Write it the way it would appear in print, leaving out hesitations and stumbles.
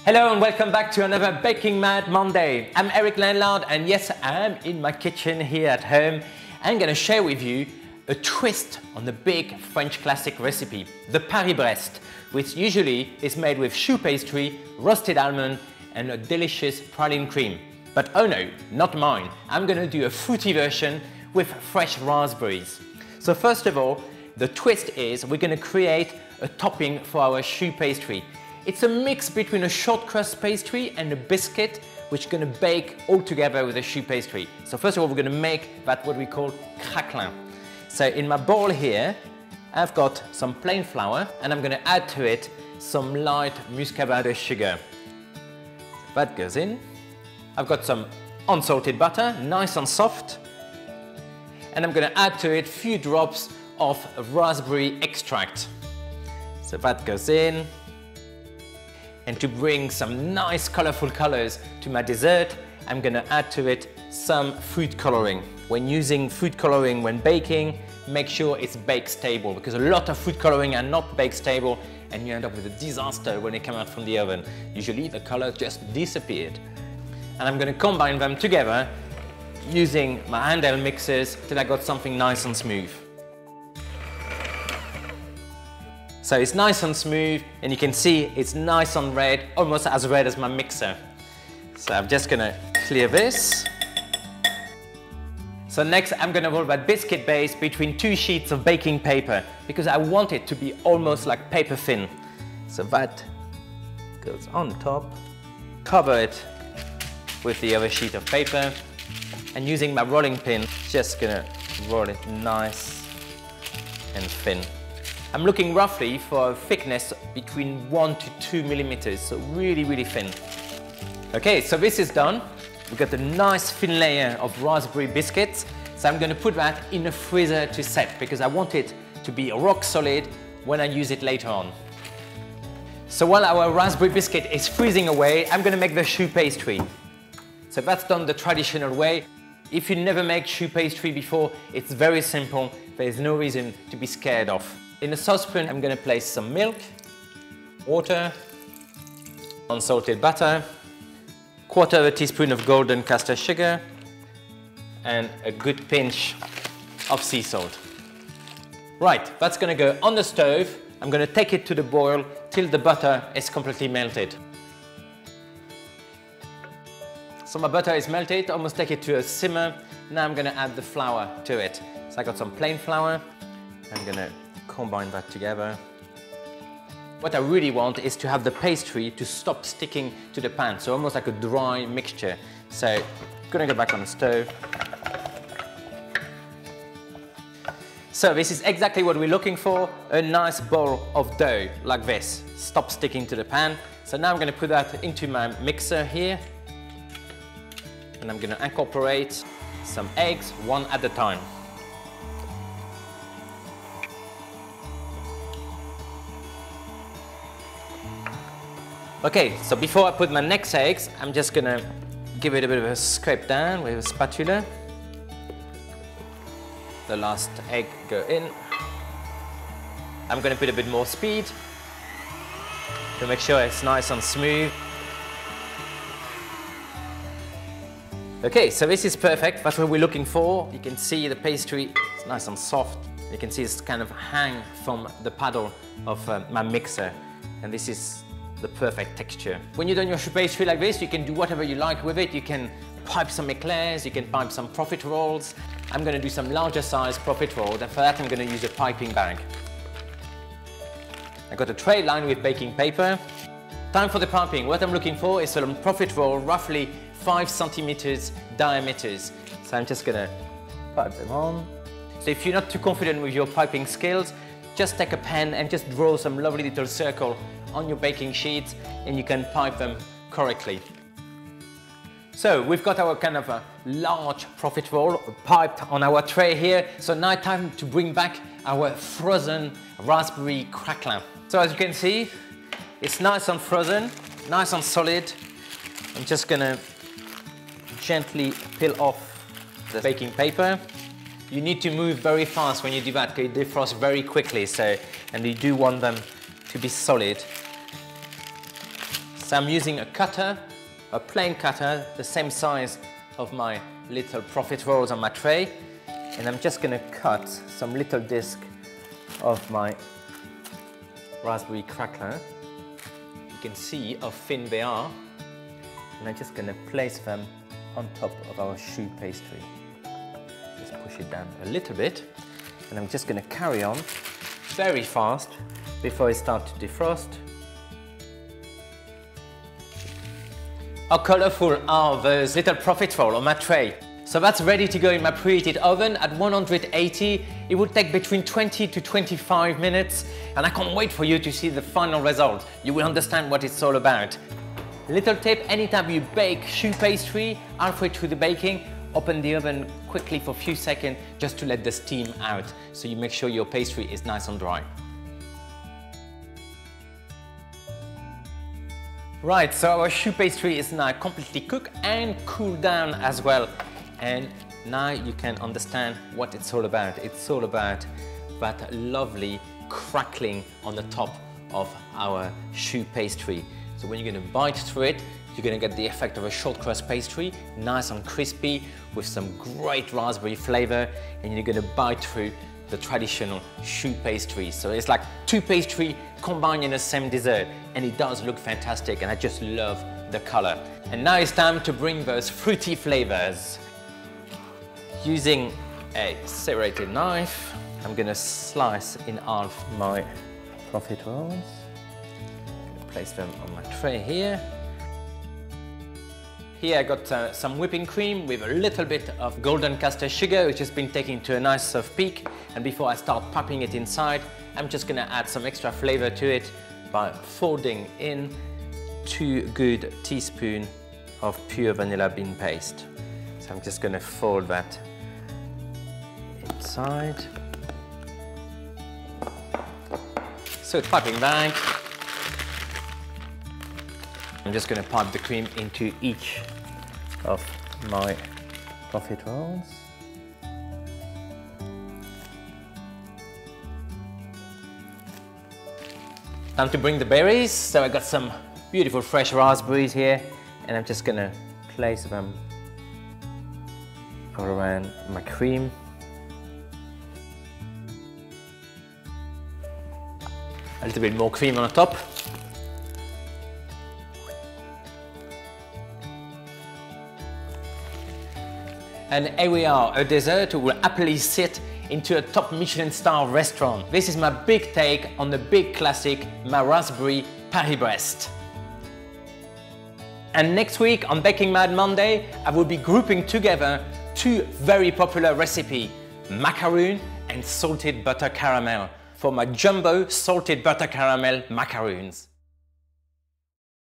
Hello and welcome back to another Baking Mad Monday. I'm Lanlard and yes, I'm in my kitchen here at home. I'm going to share with you a twist on the big French classic recipe, the Paris-Brest, which usually is made with choux pastry, roasted almond and a delicious praline cream. But oh no, not mine. I'm going to do a fruity version with fresh raspberries. So first of all, the twist is we're going to create a topping for our choux pastry. It's a mix between a short crust pastry and a biscuit, which is going to bake all together with a choux pastry. So first of all, we're going to make that what we call craquelin. So in my bowl here, I've got some plain flour and I'm going to add to it some light muscovado sugar. So that goes in. I've got some unsalted butter, nice and soft. And I'm going to add to it a few drops of raspberry extract. So that goes in. And to bring some nice colorful colors to my dessert, I'm going to add to it some food coloring. When using food coloring when baking, make sure it's bake stable because a lot of food coloring are not bake stable and you end up with a disaster when they come out from the oven. Usually the color just disappeared. And I'm going to combine them together using my handheld mixers till I got something nice and smooth. So it's nice and smooth and you can see it's nice and red, almost as red as my mixer. So I'm just going to clear this. So next I'm going to roll that biscuit base between two sheets of baking paper because I want it to be almost like paper thin. So that goes on top, cover it with the other sheet of paper and using my rolling pin, just going to roll it nice and thin. I'm looking roughly for a thickness between 1 to 2 millimeters, so really thin. Okay, so this is done. We've got a nice thin layer of raspberry biscuits. So I'm going to put that in the freezer to set because I want it to be rock solid when I use it later on. So while our raspberry biscuit is freezing away, I'm going to make the choux pastry. So that's done the traditional way. If you never make choux pastry before, it's very simple. There's no reason to be scared of. In a saucepan, I'm going to place some milk, water, unsalted butter, quarter of a teaspoon of golden castor sugar, and a good pinch of sea salt. Right, that's going to go on the stove. I'm going to take it to the boil till the butter is completely melted. So my butter is melted, almost take it to a simmer. Now I'm going to add the flour to it. So I got some plain flour. I'm going to combine that together. What I really want is to have the pastry to stop sticking to the pan, so almost like a dry mixture. So I'm going to go back on the stove. So this is exactly what we're looking for, a nice ball of dough like this. Stop sticking to the pan. So now I'm going to put that into my mixer here. And I'm going to incorporate some eggs, one at a time. Okay, so before I put my next eggs, I'm just going to give it a bit of a scrape down with a spatula. The last egg go in. I'm going to put a bit more speed to make sure it's nice and smooth. Okay, so this is perfect. That's what we're looking for. You can see the pastry is nice and soft. You can see it's kind of hang from the paddle of my mixer. And this is the perfect texture. When you're done your choux pastry like this, you can do whatever you like with it. You can pipe some eclairs, you can pipe some profiteroles. I'm going to do some larger size profiteroles, and for that I'm going to use a piping bag. I've got a tray lined with baking paper. Time for the piping. What I'm looking for is some profiterole, roughly 5 centimeters diameters. So I'm just going to pipe them on. So if you're not too confident with your piping skills, just take a pen and just draw some lovely little circle on your baking sheet and you can pipe them correctly. So we've got our kind of a large profiterole piped on our tray here. So now time to bring back our frozen raspberry craquelin. So as you can see, it's nice and frozen, nice and solid. I'm just gonna gently peel off the baking paper. You need to move very fast when you do that because they defrost very quickly, and you do want them to be solid. So I'm using a cutter, a plain cutter, the same size of my little profiteroles on my tray. And I'm just going to cut some little disc of my raspberry craquelin. You can see how thin they are. And I'm just going to place them on top of our choux pastry. Just push it down a little bit. And I'm just going to carry on very fast before I start to defrost. How colourful are those little profiteroles on my tray? So that's ready to go in my preheated oven at 180. It will take between 20 to 25 minutes, and I can't wait for you to see the final result. You will understand what it's all about. Little tip, anytime you bake choux pastry, halfway through the baking, open the oven quickly for a few seconds just to let the steam out, so you make sure your pastry is nice and dry. Right, so our choux pastry is now completely cooked and cooled down as well. And now you can understand what it's all about. It's all about that lovely crackling on the top of our choux pastry. So when you're going to bite through it, you're going to get the effect of a short crust pastry, nice and crispy with some great raspberry flavor, and you're going to bite through the traditional choux pastry. So it's like two pastry combined in the same dessert, and it does look fantastic, and I just love the color. And now it's time to bring those fruity flavors. Using a serrated knife, I'm going to slice in half my profiteroles. Place them on my tray here. Here I got some whipping cream with a little bit of golden caster sugar, which has been taken to a nice soft peak. And before I start popping it inside, I'm just going to add some extra flavor to it by folding in 2 good teaspoons of pure vanilla bean paste. So I'm just going to fold that inside. So it's piping back. I'm just going to pipe the cream into each of my profiteroles. Time to bring the berries. So I got some beautiful fresh raspberries here, and I'm just going to place them all around my cream. A little bit more cream on the top. And here we are, a dessert who will happily sit into a top Michelin star restaurant. This is my big take on the big classic, my raspberry Paris-Brest. And next week on Baking Mad Monday, I will be grouping together 2 very popular recipes, macaroon and salted butter caramel, for my jumbo salted butter caramel macaroons.